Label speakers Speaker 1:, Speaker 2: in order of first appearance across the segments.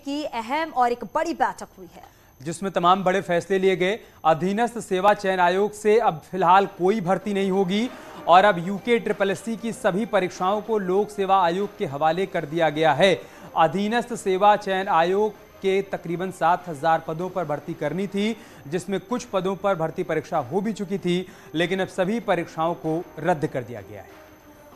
Speaker 1: की अहम और एक बड़ी बैठक हुई है,
Speaker 2: जिसमें तमाम बड़े फैसले लिए गए। अधीनस्थ सेवा चयन आयोग से अब फिलहाल कोई भर्ती नहीं होगी और अब UKSSC की सभी परीक्षाओं को लोक सेवा आयोग के हवाले कर दिया गया है। अधीनस्थ सेवा चयन आयोग के तकरीबन 7,000 पदों पर भर्ती करनी थी, जिसमें कुछ पदों पर भर्ती परीक्षा हो भी चुकी थी, लेकिन अब सभी परीक्षाओं को रद्द कर दिया गया है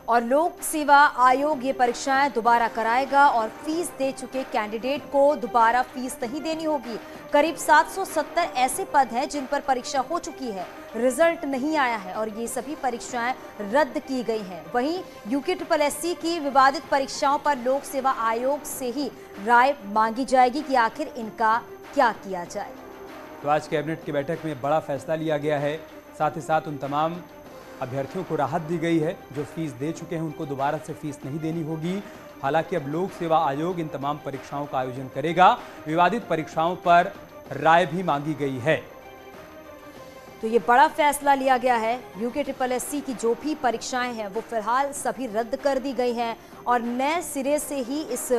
Speaker 1: और लोक सेवा आयोग ये परीक्षाएं दोबारा कराएगा और फीस दे चुके कैंडिडेट को दोबारा फीस नहीं देनी होगी। करीब 770 ऐसे पद हैं जिन पर परीक्षा हो चुकी है, रिजल्ट नहीं आया है और ये सभी परीक्षाएं रद्द की गई हैं। वहीं UKSSC की विवादित परीक्षाओं पर लोक सेवा आयोग से ही राय मांगी जाएगी कि आखिर इनका क्या किया जाए।
Speaker 2: तो आज कैबिनेट की बैठक में बड़ा फैसला लिया गया है। साथ ही साथ उन तमाम अभ्यर्थियों को राहत दी गई है जो फीस दे चुके हैं, उनको दोबारा से फीस नहीं देनी होगी। हालांकि अब लोक सेवा आयोग इन तमाम परीक्षाओं का आयोजन करेगा। विवादित परीक्षाओं पर राय भी मांगी गई है।
Speaker 1: तो ये बड़ा फैसला लिया गया है। UKSSC की जो भी परीक्षाएं हैं वो फिलहाल सभी रद्द कर दी गई हैं और नए सिरे से ही इस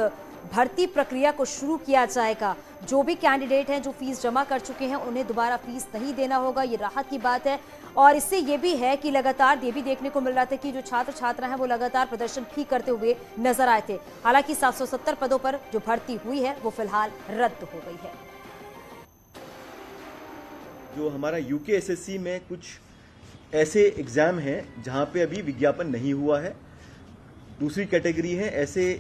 Speaker 1: भर्ती प्रक्रिया को शुरू किया जाएगा। जो भी कैंडिडेट हैं जो फीस जमा कर चुके हैं उन्हें दोबारा फीस नहीं देना होगा, ये राहत की बात है। और इससे ये भी है कि लगातार ये भी देखने को मिल रहा था कि जो छात्र छात्रा हैं वो लगातार प्रदर्शन भी करते हुए नजर आए थे। हालांकि 770 पदों पर जो भर्ती हुई है वो फिलहाल रद्द हो गई है।
Speaker 3: जो हमारा UKSSC में कुछ ऐसे एग्जाम हैं जहां पे अभी विज्ञापन नहीं हुआ है। दूसरी कैटेगरी है ऐसे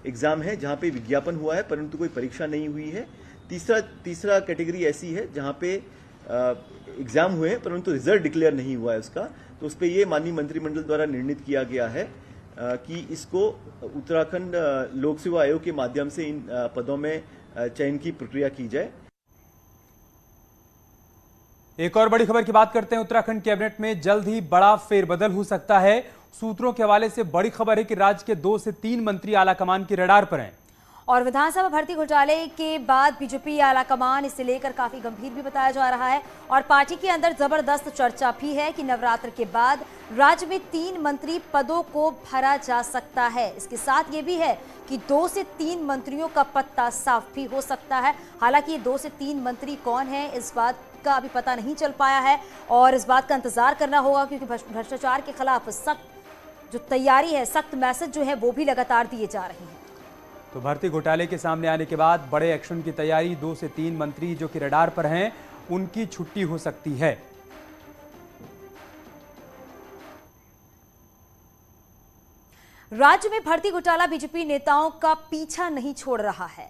Speaker 3: एग्जाम है जहां पे विज्ञापन हुआ है परंतु कोई परीक्षा नहीं हुई है। तीसरा कैटेगरी ऐसी है जहां पे एग्जाम हुए हैं परंतु रिजल्ट डिक्लेयर नहीं हुआ है उसका। तो उस पे ये माननीय मंत्रिमंडल द्वारा निर्णित किया गया है कि इसको उत्तराखंड लोक सेवा आयोग के माध्यम से इन पदों में चयन की प्रक्रिया की जाए।
Speaker 2: एक और बड़ी खबर की बात करते हैं। उत्तराखंड कैबिनेट में जल्द ही बड़ा फेरबदल हो सकता है। सूत्रों के हवाले से बड़ी खबर है कि राज्य के 2 से 3 मंत्री आलाकमान की रडार पर हैं
Speaker 1: और विधानसभा भर्ती घोटाले के बाद बीजेपी आलाकमान इसे लेकर काफी गंभीर भी बताया जा रहा है और पार्टी के अंदर जबरदस्त चर्चा भी है कि नवरात्र के बाद राज्य में 3 मंत्री पदों को भरा जा सकता है। इसके साथ ये भी है कि 2 से 3 मंत्रियों का पत्ता साफ भी हो सकता है। हालांकि ये 2 से 3 मंत्री कौन है इस बात का अभी पता नहीं चल पाया है और इस बात का इंतजार करना होगा, क्योंकि भ्रष्टाचार के खिलाफ सख्त जो तैयारी है, सख्त मैसेज जो है वो भी लगातार दिए जा रहे हैं।
Speaker 2: तो भर्ती घोटाले के सामने आने के बाद बड़े एक्शन की तैयारी। 2 से 3 मंत्री जो कि रडार पर हैं उनकी छुट्टी हो सकती है।
Speaker 1: राज्य में भर्ती घोटाला बीजेपी नेताओं का पीछा नहीं छोड़ रहा है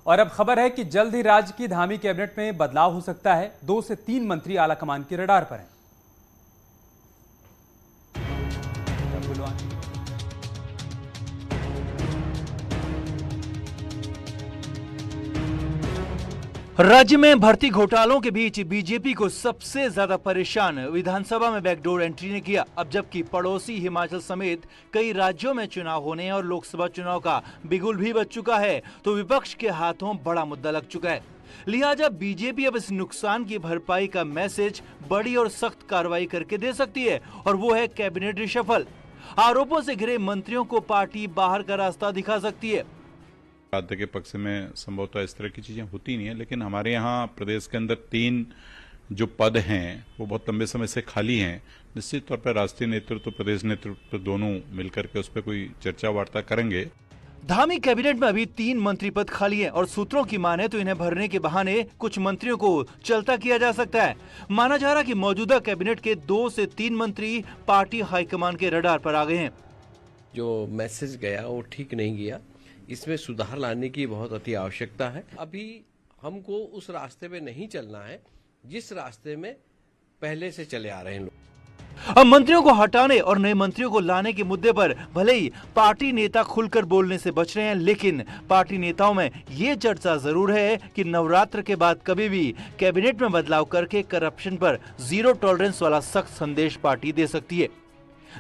Speaker 2: और अब खबर है कि जल्द ही राज्य की धामी कैबिनेट में बदलाव हो सकता है। 2 से 3 मंत्री आलाकमान की रडार पर हैं।
Speaker 4: राज्य में भर्ती घोटालों के बीच बीजेपी को सबसे ज्यादा परेशान विधानसभा में बैकडोर एंट्री ने किया। अब जबकि पड़ोसी हिमाचल समेत कई राज्यों में चुनाव होने और लोकसभा चुनाव का बिगुल भी बज चुका है, तो विपक्ष के हाथों बड़ा मुद्दा लग चुका है। लिहाजा बीजेपी अब इस नुकसान की भरपाई का मैसेज बड़ी और सख्त कार्रवाई करके दे सकती है और वो है कैबिनेट रिशफल। आरोपों से घिरे मंत्रियों को पार्टी बाहर का रास्ता दिखा सकती है।
Speaker 5: राज्य के पक्ष में संभवतः इस तरह की चीजें होती नहीं है, लेकिन हमारे यहाँ प्रदेश के अंदर 3 जो पद हैं वो बहुत लंबे समय से खाली हैं। निश्चित तौर पर राष्ट्रीय नेतृत्व, प्रदेश नेतृत्व दोनों मिलकर के उस पर कोई चर्चा वार्ता करेंगे।
Speaker 4: धामी कैबिनेट में अभी 3 मंत्री पद खाली हैं और सूत्रों की माने तो इन्हें भरने के बहाने कुछ मंत्रियों को चलता किया जा सकता है। माना जा रहा कि मौजूदा कैबिनेट के 2 से 3 मंत्री पार्टी हाईकमान के रडार पर आ गए हैं।
Speaker 6: जो मैसेज गया वो ठीक नहीं गया, इसमें सुधार लाने की बहुत अति आवश्यकता है। अभी हमको उस रास्ते में नहीं चलना है जिस रास्ते में पहले से चले आ रहे हैं लोग।
Speaker 4: अब मंत्रियों को हटाने और नए मंत्रियों को लाने के मुद्दे पर भले ही पार्टी नेता खुलकर बोलने से बच रहे हैं, लेकिन पार्टी नेताओं में ये चर्चा जरूर है कि नवरात्र के बाद कभी भी कैबिनेट में बदलाव करके करप्शन पर 0 टॉलरेंस वाला सख्त संदेश पार्टी दे सकती है।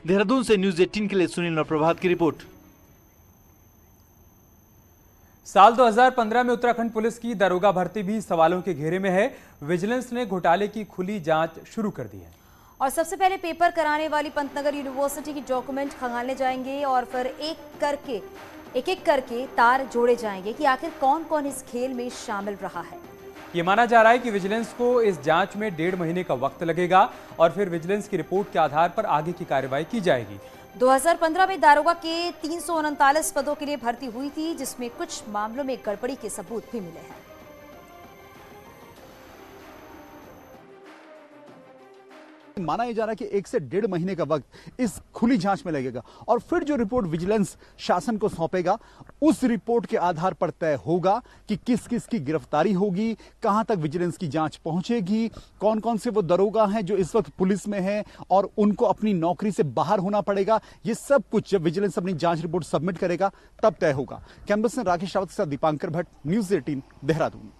Speaker 4: देहरादून से न्यूज 18 के लिए सुनील और प्रभात की रिपोर्ट।
Speaker 2: साल 2015 में उत्तराखंड पुलिस की दरोगा भर्ती भी सवालों के घेरे में है। विजिलेंस ने घोटाले की खुली जांच शुरू कर दी है
Speaker 1: और सबसे पहले पेपर कराने वाली पंतनगर यूनिवर्सिटी की डॉक्यूमेंट खंगालने जाएंगे और फिर एक एक करके तार जोड़े जाएंगे कि आखिर कौन कौन इस खेल में शामिल रहा है।
Speaker 2: ये माना जा रहा है कि विजिलेंस को इस जांच में 1.5 महीने का वक्त लगेगा और फिर विजिलेंस की रिपोर्ट के आधार पर आगे की कार्रवाई की जाएगी।
Speaker 1: 2015 में दारोगा के 339 पदों के लिए भर्ती हुई थी, जिसमें कुछ मामलों में गड़बड़ी के सबूत भी मिले हैं।
Speaker 7: माना यह जा रहा है कि 1 से 1.5 महीने का वक्त इस खुली जांच में लगेगा और फिर जो रिपोर्ट विजिलेंस शासन को सौंपेगा उस रिपोर्ट के आधार पर तय होगा कि किस किस की गिरफ्तारी होगी, कहां तक विजिलेंस की जांच पहुंचेगी, कौन कौन से वो दरोगा हैं जो इस वक्त पुलिस में हैं और उनको अपनी नौकरी से बाहर होना पड़ेगा। ये सब कुछ जब विजिलेंस अपनी जांच रिपोर्ट सबमिट करेगा तब तय होगा। कैंपस से राकेश रावत के साथ दीपांकर भट्ट, न्यूज़ 18 देहरादून।